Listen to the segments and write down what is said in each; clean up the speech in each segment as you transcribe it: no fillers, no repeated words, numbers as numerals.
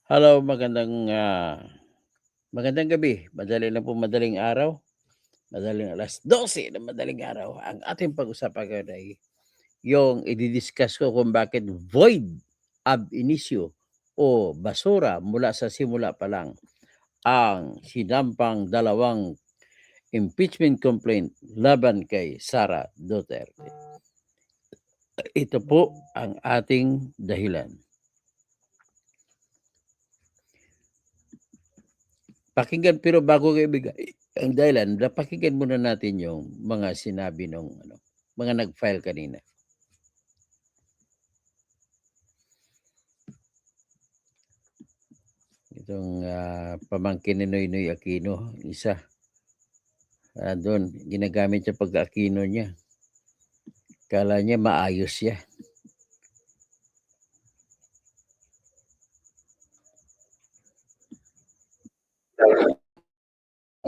Hello, magandang gabi. Madali lang po madaling araw, madaling 12:00 ng madaling araw. Ang ating pag-usapan ngayon ay yung idi-discuss ko kung bakit void ab initio o basura mula sa simula pa lang ang sinampang dalawang impeachment complaint laban kay Sara Duterte. Ito po ang ating dahilan. Pero bago ko ibigay ang dahilan, pakinggan muna natin yung mga sinabi nung mga nag-file kanina. Itong pamangkin ni Noynoy Aquino, isa. Doon, ginagamit yung pagka-Aquino niya. Kala niya maayos siya.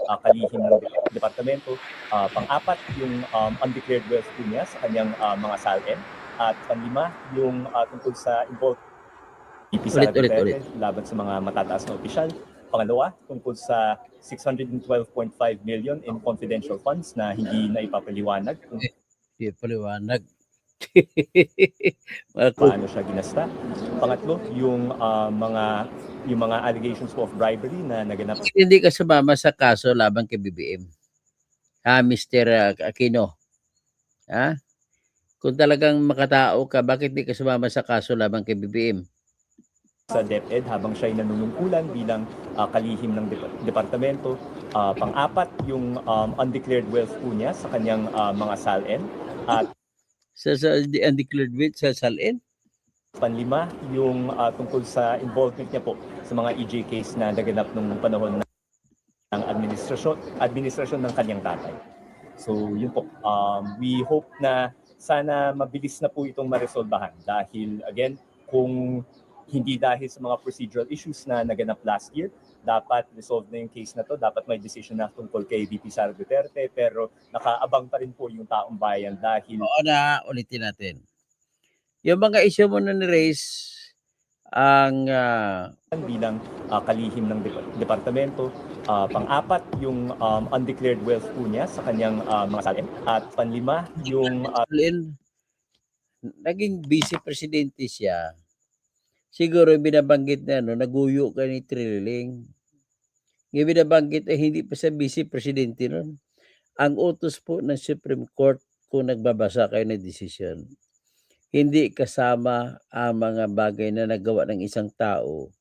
Kalihim ng departamento. Pang-apat, yung undeclared wealth po niya sa kanyang mga salin. At panglima, yung tungkol sa involved Sara Duterte laban sa mga matataas na opisyal. Pangalawa, tungkol sa 612.5 million in confidential funds na hindi na ipapaliwanag kung paano siya ginasta. Pangatlo, yung mga allegations of bribery na naganap. Hindi ka sumama sa kaso laban kay BBM. Mr. Aquino. Kung talagang makatao ka, bakit di ka sumama sa kaso laban kay BBM? Sa DepEd habang siya ay nanunungkulan bilang kalihim ng departamento. Pang-apat, yung undeclared wealth po niya sa kanyang mga salin. At sa undeclared wealth sa salin? Panlima, yung tungkol sa involvement niya po sa mga EJ case na naganap nung panahon ng administrasyon ng kanyang tatay. So yun po, we hope na sana mabilis na po itong maresolbahan dahil again, kung hindi dahil sa mga procedural issues na naganap last year, dapat resolve na yung case na to, dapat may decision na tungkol kay VP Sara Duterte, pero nakaabang pa rin po yung taong bayan dahil... Oo na, ulitin natin. Yung mga issue mo na ni-raise, ang bilang kalihim ng departamento. Pang-apat, yung undeclared wealth po niya sa kanyang mga salin. At panlima, yung... naging vice presidente siya. Siguro binabanggit na naguyo ka ni Trilling. Yung binabanggit ay hindi pa sa vice presidente nun. Ang utos po ng Supreme Court kung nagbabasa kayo ng desisyon, hindi kasama ang mga bagay na nagawa ng isang tao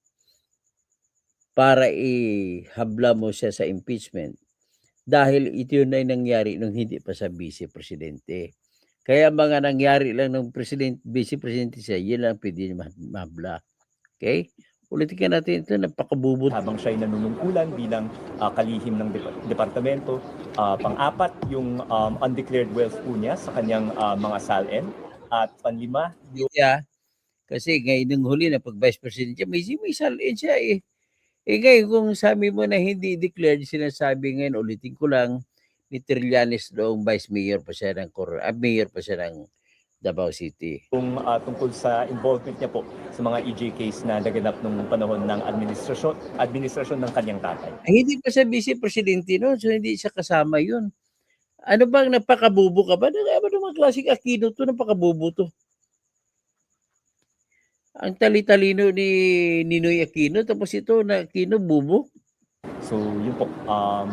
para ihabla mo siya sa impeachment. Dahil ito yun ay nangyari nung hindi pa sa vice presidente. Kaya mga nangyari lang ng vice presidente siya, yun lang pwede mahabla. Okay? Ulitin natin ito, napakabubot. Habang siya ay nanunungkulan bilang kalihim ng departamento. Pang-apat, yung undeclared wealth po niya sa kanyang mga salin. At panlima, yung... Kasi ngayon ng huli na pag vice president siya, may salin siya eh. Ngayon kung sabi mo na hindi declared, sinasabi ngayon, ulitin ko lang, ni Trillanes noong vice mayor pa siya mayor pa siya ng Davao City. Kung tungkol sa involvement niya po sa mga EJ case na naganap nung panahon ng administrasyon ng kanyang tatay. Hindi pa siya vice presidente noon, so hindi siya kasama yun. Ano bang napakabubo ka ba? Ano mga klaseng Aquino to, napakabubo to. Ang tali-talino ni Ninoy Aquino, tapos ito na Aquino, bubo. So yun po,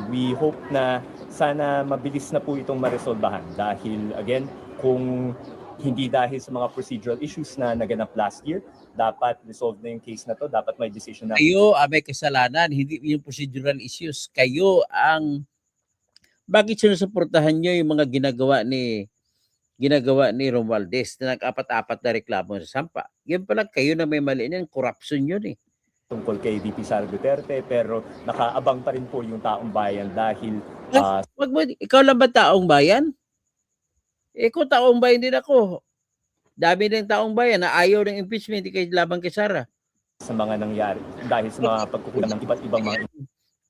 we hope na sana mabilis na po itong maresolbahan dahil again, kung hindi dahil sa mga procedural issues na naganap last year, dapat resolve na yung case na to, dapat may decision na. Kayo may kasalanan, hindi yung procedural issues. Kayo ang, bakit sinusuportahan nyo yung mga ginagawa ni Romualdez na nag-apat-apat na reklamo sa sampa? Yan pala, kayo na may mali niyan, corruption yun eh. Tungkol kay VP Sara Duterte, pero nakaabang pa rin po yung taong bayan dahil... ikaw lang ba taong bayan? Kung taong bayan din ako. Dami ng taong bayan na ayaw ng impeachment kay laban kay Sara. Sa mga nangyari, dahil sa mga pagkukulang ng iba't ibang mga...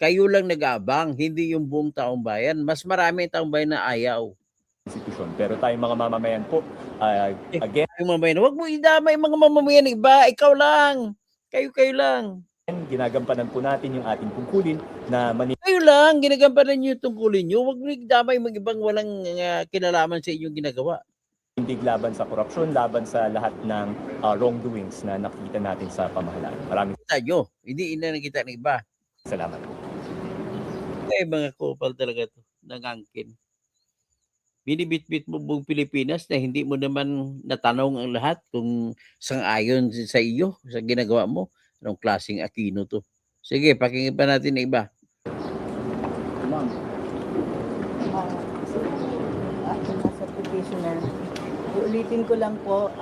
Kayo lang nag-aabang, hindi yung buong taong bayan. Mas marami taong bayan na ayaw. Institusyon. Pero tayong mga mamamayan po, again... Yung mamamayan, wag mo idamay mga mamamayan iba, ikaw lang. Kayo lang. Ginagampanan po natin yung ating tungkulin na Kayo lang, ginagampanan niyo yung tungkulin niyo. Huwag niyo damay mag-ibang walang kinalaman sa inyong ginagawa. hindi laban sa korupsyon, laban sa lahat ng wrongdoings na nakikita natin sa pamahalaan. Maraming Kita nyo, hindi nakita ng iba. salamat. Mga kupal talaga to, nangangkin. Binibitbit mo buong Pilipinas na hindi mo naman natanong ang lahat kung sang-ayon sa iyo, sa ginagawa mo. Anong klaseng Aquino to? Sige, pakinggan pa natin ng iba. Ma'am. As a petitioner, ulitin ko lang po,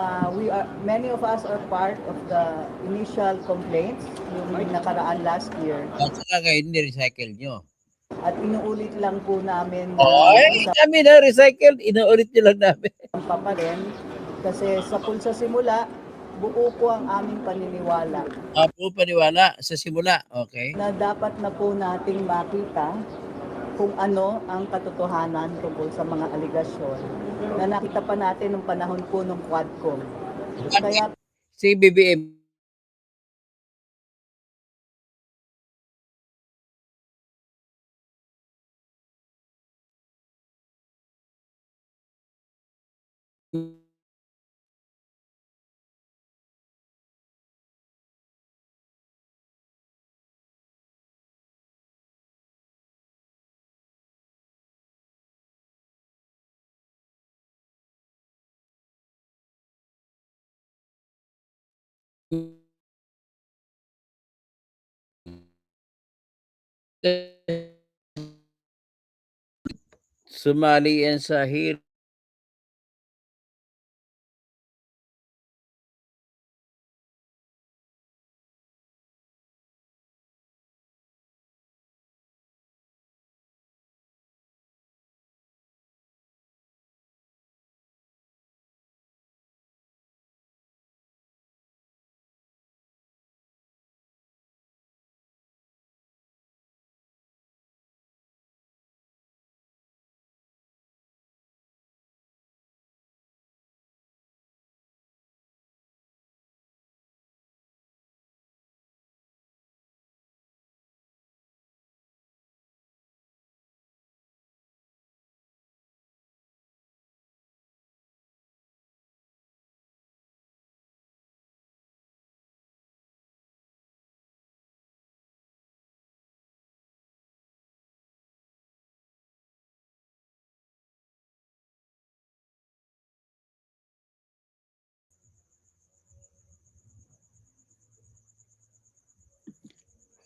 many of us are part of the initial complaints yung nakaraan last year. At saka kayo ni-recycle nyo. At inuulit lang po namin na Kami na recycled, inuulit nyo lang namin. pa rin kasi sa pulsa simula, buo po ang aming paniniwala Apo, paniwala sa simula. Okay. na dapat na po nating makita kung ano ang katotohanan tungkol sa mga aligasyon na nakita pa natin nung panahon po ng Quadcom. Kaya Si BBM. Sumali yan sa hearing.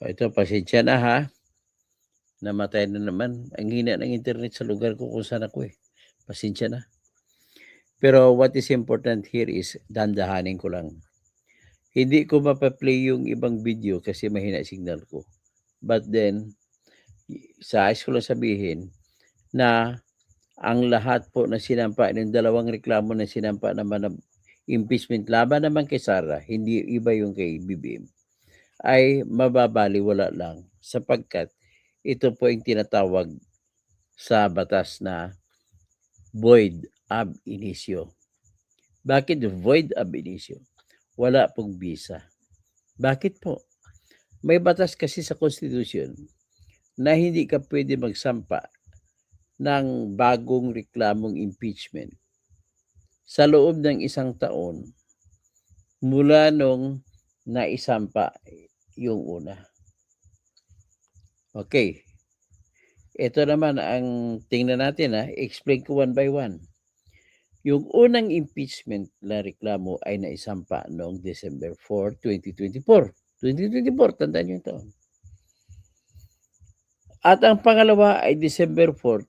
Ito, pasensya na ha. Namatay na naman. Ang hina ng internet sa lugar ko kung saan ako eh. Pasensya na. Pero what is important here is dandahanin ko lang. Hindi ko mapaplay yung ibang video kasi mahina signal ko. But then, sa ayos ko lang sabihin na ang lahat po na sinampa, ng dalawang reklamo na sinampa naman ng impeachment laban naman kay Sara, hindi iba yung kay BBM, ay mababaliwala lang sapagkat ito po yung tinatawag sa batas na void ab initio. Bakit void ab initio? Wala pong bisa. Bakit po? May batas kasi sa Constitution na hindi ka pwede magsampa ng bagong reklamong impeachment sa loob ng 1 taon mula nung naisampa yung una. Okay. Ito naman ang tingnan natin explain ko one by one. Yung unang impeachment na reklamo ay naisampa noong December 4, 2024. 2024, tandaan nyo ito. At ang pangalawa ay December 4,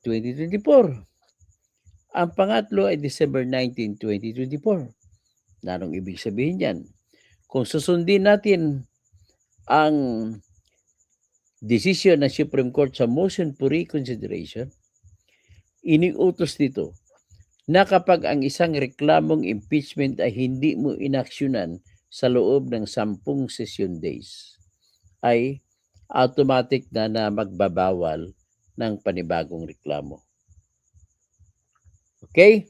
2024. Ang pangatlo ay December 19, 2024. Anong ibig sabihin yan? Kung susundin natin ang desisyon ng Supreme Court sa motion for reconsideration, iniutos dito na kapag ang isang reklamong impeachment ay hindi mo inaksyonan sa loob ng 10 session days, ay automatic na magbabawal ng panibagong reklamo. Okay?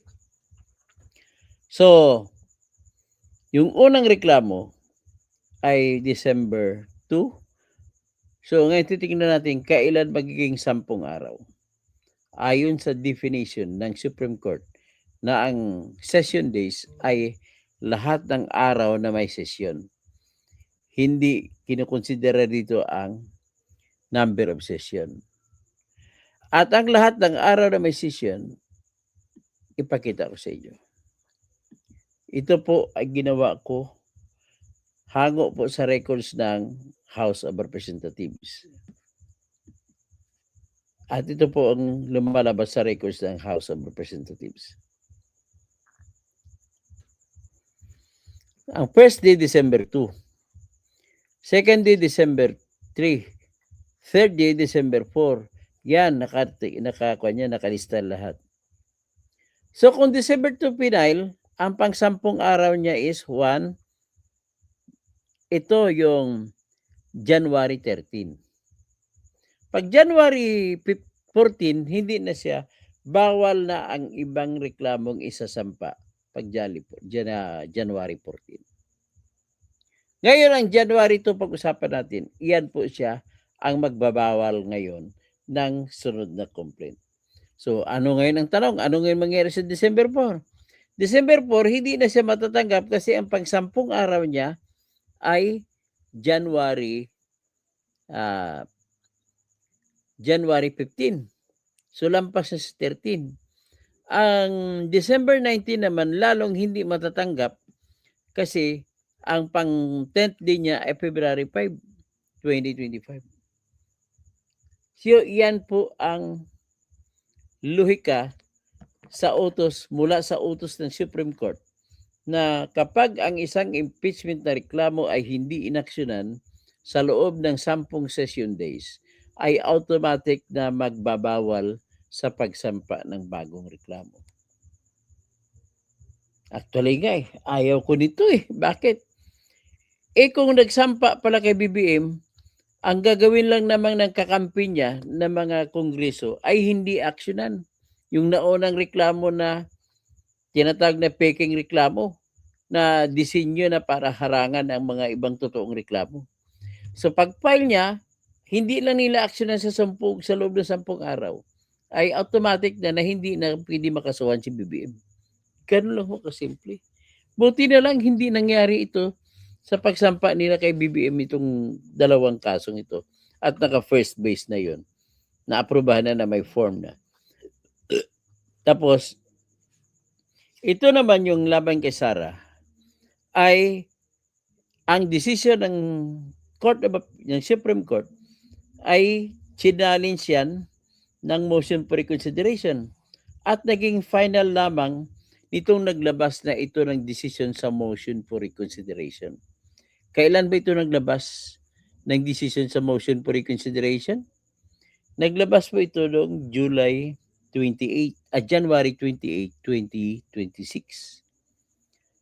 So, yung unang reklamo ay December 2. So ngayon titingnan natin kailan magiging 10 araw. Ayon sa definition ng Supreme Court na ang session days ay lahat ng araw na may session. Hindi kinukonsidera dito ang number of session. At ang lahat ng araw na may session, ipakita ko sa inyo. Ito po ay ginawa ko hango po sa records ng House of Representatives. At ito po ang lumalabas sa records ng House of Representatives. Ang first day, December 2. Second day, December 3. Third day, December 4. Yan, nakalista lahat. So kung December 2 final, ang pang-10 araw niya is 1. Ito yung January 13. Pag January 14, hindi na siya, bawal na ang ibang reklamong isasampa pag January 14. Ngayon ang January 2 pag-usapan natin, iyan po siya ang magbabawal ngayon ng sunod na complaint. So ano ngayon ang tanong? Ano ngayon mangyari sa December 4? December 4, hindi na siya matatanggap kasi ang pang-10 araw niya ay January 15. So lampas sa 13. Ang December 19 naman lalong hindi matatanggap kasi ang pang 10th day niya ay February 5, 2025. So yan po ang lohika sa utos mula sa utos ng Supreme Court na kapag ang isang impeachment na reklamo ay hindi inaksyonan sa loob ng 10 session days, ay automatic na magbabawal sa pagsampa ng bagong reklamo. Actually nga ayaw ko nito Bakit? Kung nagsampa pala kay BBM, ang gagawin lang naman ng kakampi niya ng mga kongreso ay hindi aksyonan. Yung naunang reklamo na tinatawag na peking reklamo na disenyo na para harangan ang mga ibang totoong reklamo. So pag-file niya, hindi lang nila aksyonan sa loob ng 10 araw, ay automatic na hindi na pwede makasuhan si BBM. Ganun lang ho kasimple. Buti na lang hindi nangyari ito sa pagsampa nila kay BBM itong dalawang kasong ito at naka-first base na yon. Na-aprobahan na may form na. Tapos, ito naman yung laban kay Sara ay ang desisyon ng Supreme Court ay challenge yan ng motion for reconsideration at naging final lamang nitong naglabas na ito ng decision sa motion for reconsideration. Kailan ba ito naglabas ng decision sa motion for reconsideration? Naglabas po ito noong January 28, 2026.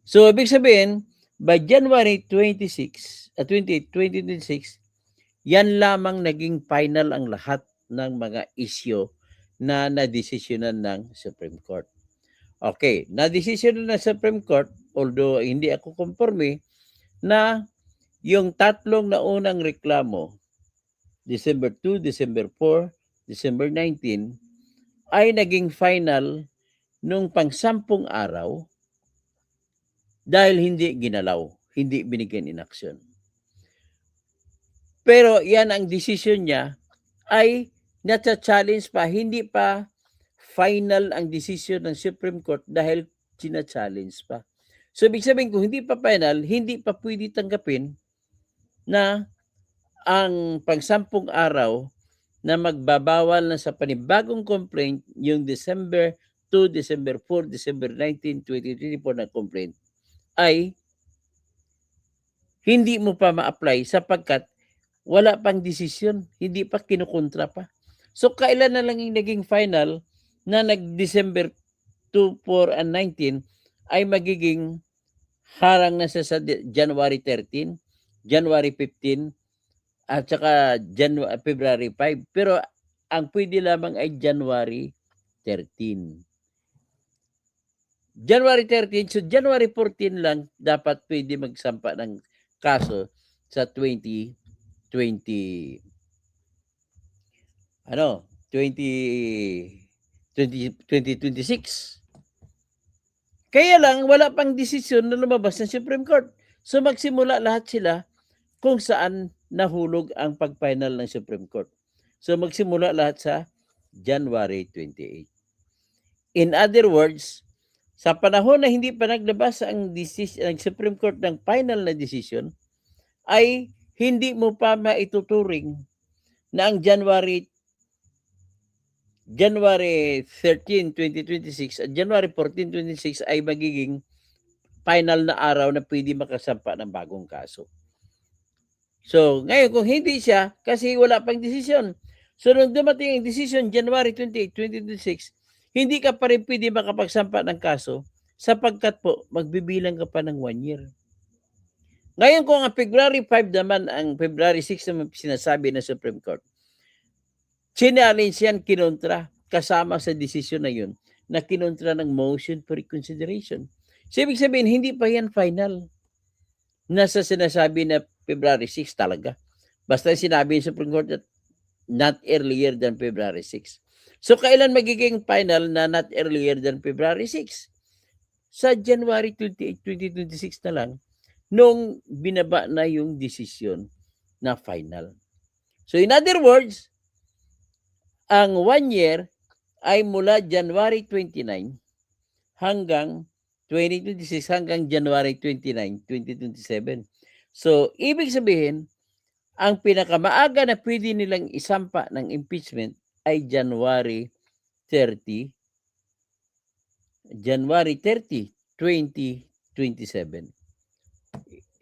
So, ibig sabihin, by January 28, 2026, yan lamang naging final ang lahat ng mga issue na nadesisyonan ng Supreme Court. Okay, nadesisyonan ng Supreme Court, although hindi ako conforme, na yung tatlong naunang reklamo, December 2, December 4, December 19, ay naging final nung pang-10 araw dahil hindi ginalaw, hindi binigyan in action. Pero yan ang decision niya ay nata-challenge pa, hindi pa final ang decision ng Supreme Court dahil sina-challenge pa. So ibig sabihin kung hindi pa final, hindi pa pwede tanggapin na ang pang-10 araw na magbabawal na sa panibagong complaint yung December 2, December 4, December 19, 2024 na complaint ay hindi mo pa ma-apply sapagkat wala pang desisyon, hindi pa kinukontra pa. So kailan na lang yung naging final na nag-December 2, 4, and 19 ay magiging harang na sa January 13, January 15, at saka February 5. Pero ang pwede lamang ay January 13. January 13, so January 14 lang dapat pwede magsampa ng kaso sa 2025. 20 ano, 2026. Kaya lang wala pang desisyon na lumabas ng Supreme Court. So magsimula lahat sila kung saan nahulog ang pag-final ng Supreme Court. So magsimula lahat sa January 28. In other words, sa panahon na hindi pa naglabas ang Supreme Court ng final na decision, ay hindi mo pa maituturing na ang January 13, 2026 at January 14, 2026 ay magiging final na araw na pwede makasampa ng bagong kaso. So, ngayon kung hindi siya, kasi wala pang desisyon. So, nung dumating ang desisyon, January 28, 2026, hindi ka pa rin pwede makapagsampa ng kaso sapagkat po, magbibilang ka pa ng 1 year. Ngayon kung ang February 5 naman, ang February 6 naman sinasabi ng Supreme Court, challenge yan, kinontra, kasama sa desisyon na yun, na kinontra ng motion for reconsideration. So, ibig sabihin, hindi pa yan final. Nasa sinasabi na February 6 talaga. Basta sinabi ng Supreme Court that not earlier than February 6. So, kailan magiging final na not earlier than February 6? Sa January 28, 2026 na lang, nung binaba na yung desisyon na final. So, in other words, ang 1 year ay mula January 29 hanggang 2026 hanggang January 29, 2027. So, ibig sabihin, ang pinakamaaga na pwede nilang isampa ng impeachment ay January 30, 2027.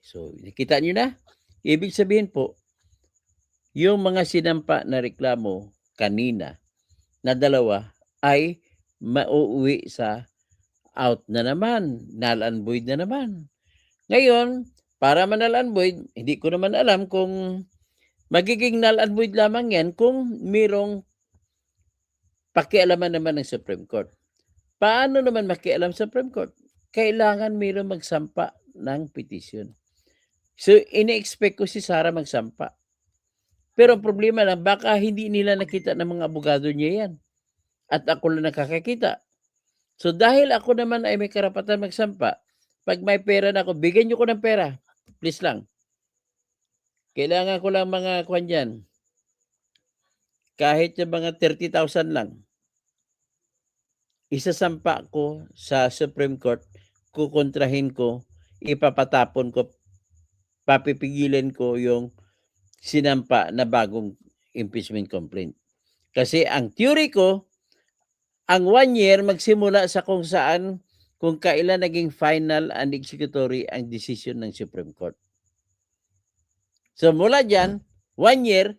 So, nakita nyo na? Ibig sabihin po, yung mga sinampa na reklamo kanina na dalawa ay mauuwi sa out na naman, null and void na naman. Ngayon, para null and void, hindi ko naman alam kung magiging null and void lamang yan kung mirong pakialaman naman ng Supreme Court. Paano naman makialam sa Supreme Court? Kailangan mayroong magsampa ng petition. So, ini-expect ko si Sara magsampa. Pero ang problema lang, baka hindi nila nakita ng mga abogado niya yan. At ako lang nakakakita. So, dahil ako naman ay may karapatan magsampa, pag may pera na ako, bigyan niyo ko ng pera. Please lang. Kailangan ko lang mga kwan dyan. Kahit yung mga 30,000 lang. Isasampa ko sa Supreme Court, kukontrahin ko, ipapatapon ko, papipigilan ko yung sinampa na bagong impeachment complaint. Kasi ang theory ko, ang 1 year magsimula sa kung saan, kung kailan naging final and executory ang decision ng Supreme Court. So mula dyan, 1 year,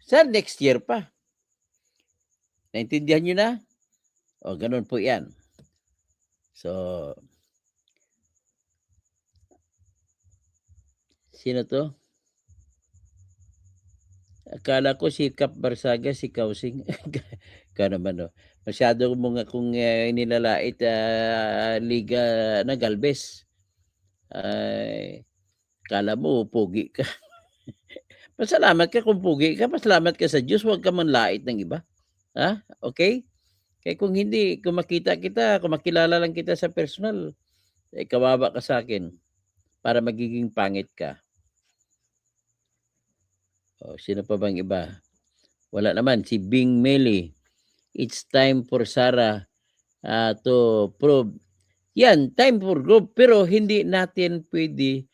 sa next year pa. Naintindihan nyo na? O, ganun po yan. So, sino to? Akala ko si Cap Barsaga, si Kausing. Ikaw naman, no? Masyado mga kung nilalait Liga na Galvez. Kala mo, pugi ka. Pasalamat ka kung pugi ka. Pasalamat ka sa Diyos. Huwag ka manlait ng iba. Ha? Okay? Kaya kung hindi, kung makita kita, kung makilala lang kita sa personal, kawawa ka sa akin para magiging pangit ka. O, sino pa bang iba? Wala naman. Si Bing Meli. It's time for Sara to prove. Yan, time for prove. Pero hindi natin pwede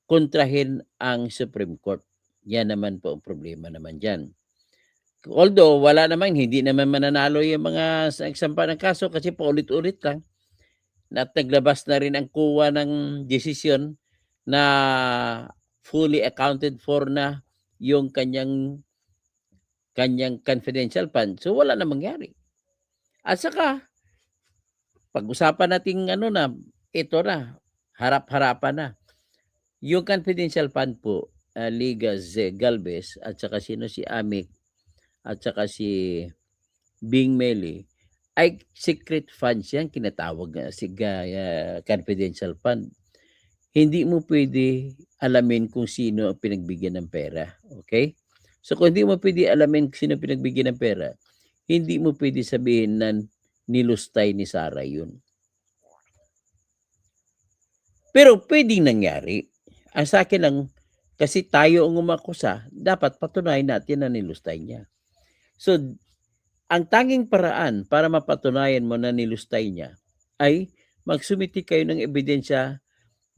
kontrahin ang Supreme Court. Yan naman po ang problema naman dyan. Although, wala naman, hindi naman mananalo yung mga nagsampa ng kaso kasi paulit-ulit lang. At naglabas na rin ang kuha ng desisyon na fully accounted for na yung kanyang confidential fund. So, wala na mangyari. At saka, pag-usapan natin ito na, harap-harapan na. Yung confidential fund po, Liga Galvez, at saka sino si Amic, at saka si Bing Meli, ay secret funds yan, kinatawag na confidential fund. hindi mo pwede alamin kung sino ang pinagbigyan ng pera. Okay? So kung hindi mo pwede alamin kung sino pinagbigyan ng pera, hindi mo pwede sabihin na nilustay ni Sarah yun. Pero pwedeng nangyari. Ang sa akin lang, kasi tayo ang umakusa, dapat patunayan natin na nilustay niya. So, ang tanging paraan para mapatunayan mo na nilustay niya ay magsumiti kayo ng ebidensya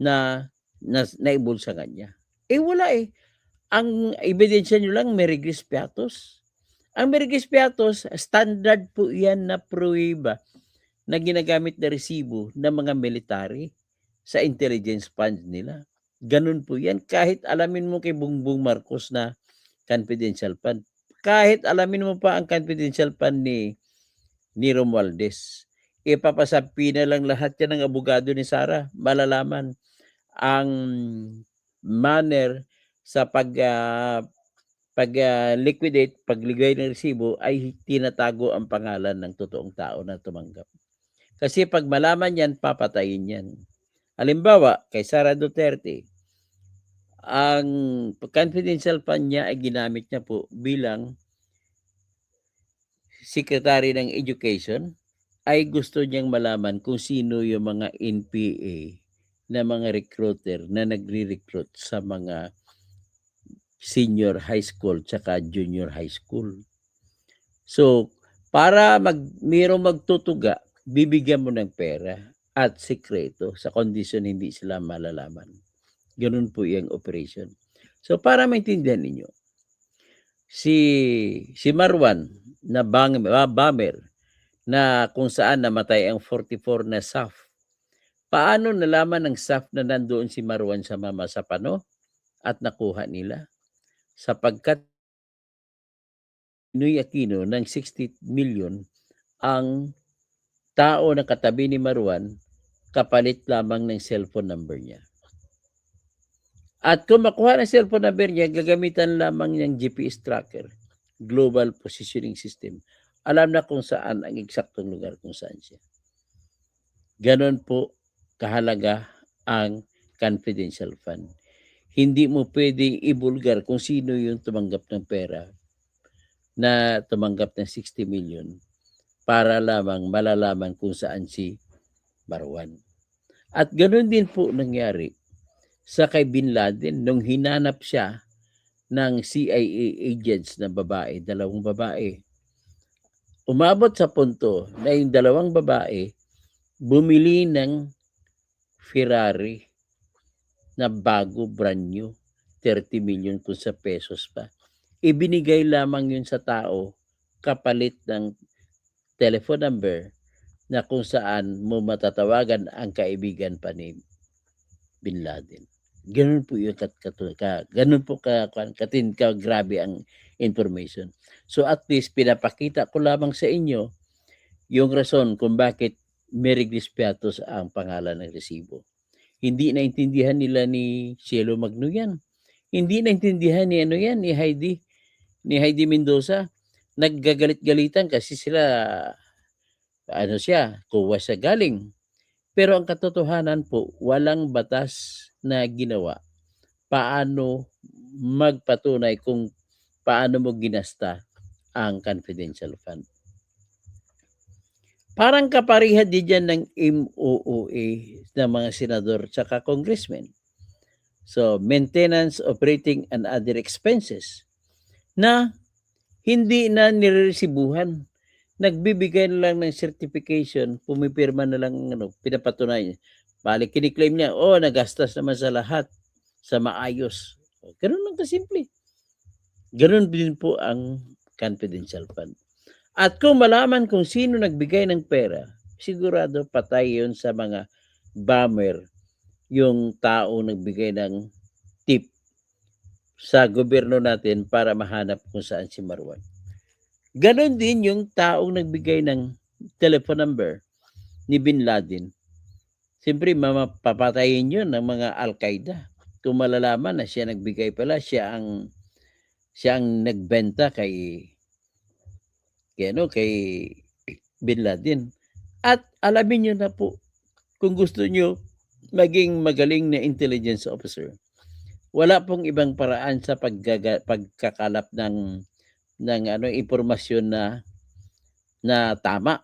na naibulsagan niya. Eh wala eh. Ang ebidensya nyo lang, Merigris Piatos. Ang Merigris Piatos, standard po yan na pruweba na ginagamit na resibo ng mga military sa intelligence fund nila. Ganun po yan. Kahit alamin mo kay Bongbong Marcos na confidential fund. Kahit alamin mo pa ang confidential fund ni Romualdez. Ipapasabi na lang lahat yan ng abogado ni Sara. Malalaman ang manner sa liquidate, pagligay ng resibo ay tinatago ang pangalan ng totoong tao na tumanggap. Kasi pag malaman yan, papatayin yan. Halimbawa, kay Sara Duterte, ang confidential fund niya ay ginamit niya po bilang Secretary ng Education, ay gusto niyang malaman kung sino yung mga NPA na mga recruiter na nagre-recruit sa mga senior high school tsaka junior high school. So, para mayroong magtutuga, bibigyan mo ng pera at sekreto sa kondisyon hindi sila malalaman. Ganun po yung operation. So, para maintindihan ninyo, si Marwan na bomber na kung saan namatay ang 44 na SAF. Paano nalaman ng SAF na nandoon si Marwan sa Mama Sapano at nakuha nila? Sapagkat Noy Aquino ng 60 million ang tao na katabi ni Marwan kapalit lamang ng cellphone number niya. At kung makuha ng cellphone number niya, gagamitan lamang ng GPS tracker, Global Positioning System. Alam na kung saan ang eksaktong lugar kung saan siya. Ganon po kahalaga ang confidential fund. Hindi mo pwedeng ibulgar kung sino yung tumanggap ng pera na tumanggap ng 60 million para lamang malalaman kung saan si Marwan. At ganon din po nangyari sa kay Bin Laden nung hinanap siya ng CIA agents na babae, 2 babae. Umabot sa punto na yung 2 babae bumili ng Ferrari na bago, brand new, 30 million kung sa pesos pa. Ibinigay lamang yun sa tao kapalit ng telephone number na kung saan mo matatawagan ang kaibigan pa ni Bin Laden. Ganun po yung ganun po grabe ang information. So at least pinapakita ko lamang sa inyo yung rason kung bakit Merigris Piatos ang pangalan ng resibo. Hindi naintindihan nila ni Cielo Magno yan. Hindi naintindihan ni Heidi Mendoza. Naggagalit-galitan kasi sila kuha siya galing. Pero ang katotohanan po, walang batas na ginawa paano magpatunay kung paano mo ginasta ang confidential fund. Parang kaparihan din dyan ng MOOA ng mga senador tsaka congressmen. So, maintenance, operating, and other expenses na hindi na niresibuhan. Nagbibigay na lang ng certification, pumipirma na lang, pinapatunayan. Balik, kiniklaim niya, nagastos naman sa lahat, sa maayos. Ganun lang kasimple. Ganun din po ang confidential fund. At kung malaman kung sino nagbigay ng pera, sigurado patay yun sa mga bomber, yung tao nagbigay ng tip sa gobyerno natin para mahanap kung saan si Marwan. Ganon din yung taong nagbigay ng telephone number ni Bin Laden. Siyempre, mapapatayin yun ng mga Al-Qaeda. Kung malalaman na siya nagbigay pala, siya ang nagbenta kay Bin Laden. At alamin nyo na po, kung gusto nyo maging magaling na intelligence officer. Wala pong ibang paraan sa pagkakalap ng impormasyon na tama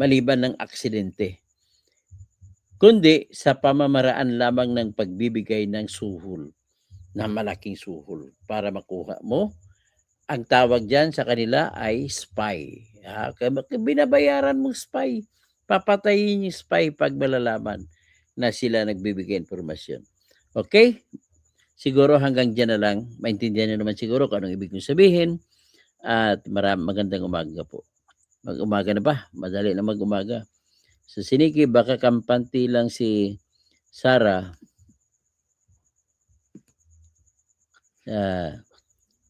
maliban ng aksidente, kundi sa pamamaraan lamang ng pagbibigay ng suhol, na malaking suhol para makuha mo. Ang tawag diyan sa kanila ay spy. Binabayaran mong spy. Papatayin yung spy pag malalaman na sila nagbibigay informasyon. Okay? Siguro hanggang diyan na lang. Maintindihan niyo naman siguro kung anong ibig kong sabihin. At magandang umaga po. Mag-umaga na ba? Madali na mag-umaga. So Siniki, baka kampante lang si Sarah.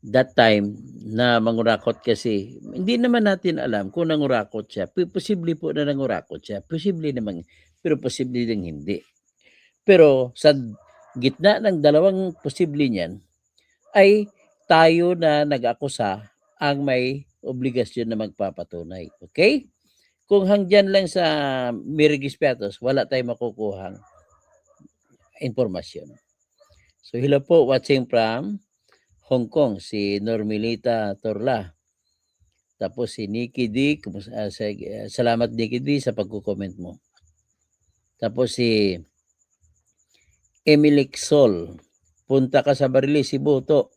That time na mangurakot kasi, hindi naman natin alam kung nangurakot siya. Posible po na nangurakot siya. Posible naman, pero posible din hindi. Pero sa gitna ng dalawang posible niyan, ay tayo na nag-akusa ang may obligasyon na magpapatunay. Okay? Kung hanggang lang sa Mirigis Piatos, wala tayong makukuhang informasyon. So hello po, watching from Hong Kong, si Normilita Torla. Tapos si Nikki D, salamat Nikki D sa pagko-comment mo. Tapos si Emily Sol, punta ka sa Barili, Cebu to.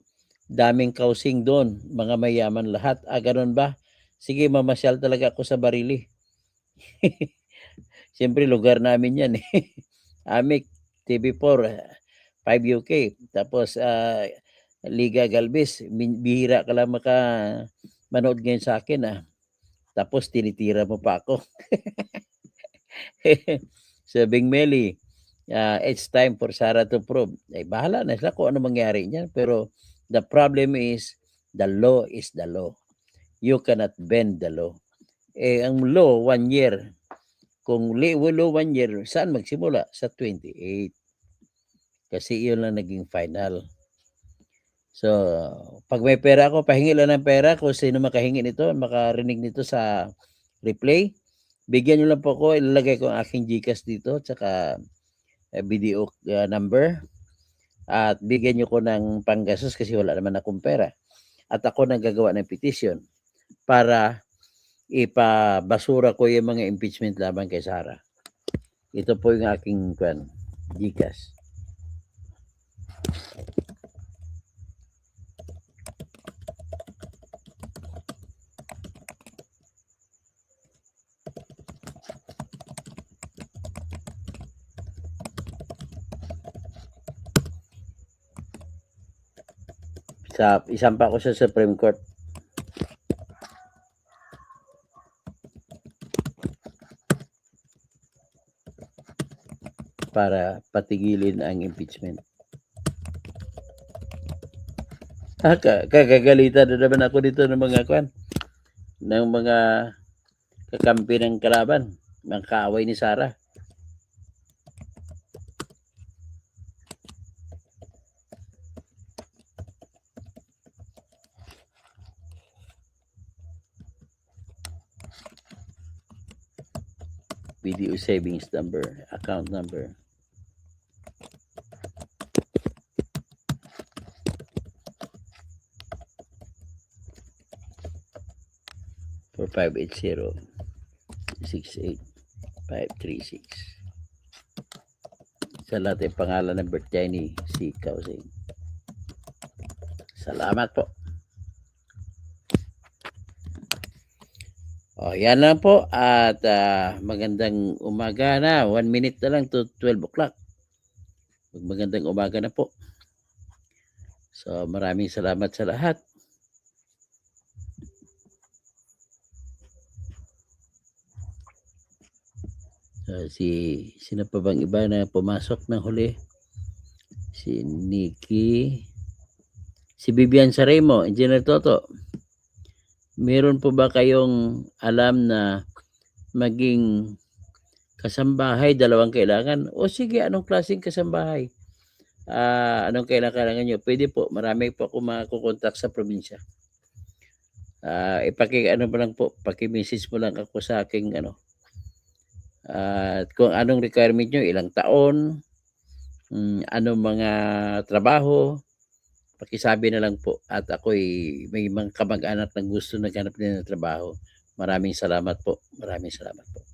Daming kausing doon, mga mayaman lahat. Ganun ba? Sige, mamasyal talaga ako sa Barili. Siyempre, lugar namin yan eh. Amik, TV4, 5 UK. Tapos, Liga Galvez, bihira ka lang manood ngayon sa akin Tapos, tinitira mo pa ako. Sabing Meli, it's time for Sarah to prove. Bahala na sila kung ano mangyari niyan. Pero the problem is, the law is the law. You cannot bend the law. Ang law, 1 year. Kung law 1 year, saan magsimula? Sa 28. Kasi yun lang naging final. So, pag may pera ako, pahingi lang ng pera. Kung sino makahingi nito, makarinig nito sa replay, bigyan nyo lang po ako, ilalagay ko ang aking GCash dito, tsaka video number. At bigyan nyo ko ng panggastos kasi wala naman akong pera. At ako nang gagawa ng petition para ipabasura ko yung mga impeachment laban kay Sarah. Ito po yung aking GCash. Isampa ko sa Supreme Court. Para patigilin ang impeachment. Kagagalitan na naman ako dito ng mga kakampi ng kalaban, mga kaaway ni Sarah. Video savings number, account number. For 580-68536. Sa lahat ng pangalan ng birthday ni si Kausing. Salamat po. Yan lang po at magandang umaga na. 1 minute na lang to 12 o'clock. Magandang umaga na po. So maraming salamat sa lahat. Sino pa bang iba na pumasok ng huli? Si Nikki. Si Vivian Saremo, Engineer Toto. Meron po ba kayong alam na maging kasambahay, dalawang kailangan? O sige, anong klaseng kasambahay? Anong kailangan nyo? Pwede po, marami po ako makukontak sa probinsya. Paki-message mo lang ako sa aking at kung anong requirement nyo, ilang taon, ano mga trabaho, pakisabi na lang po at ako'y may mga kamag-anak na gusto naghanap din ng trabaho. Maraming salamat po. Maraming salamat po.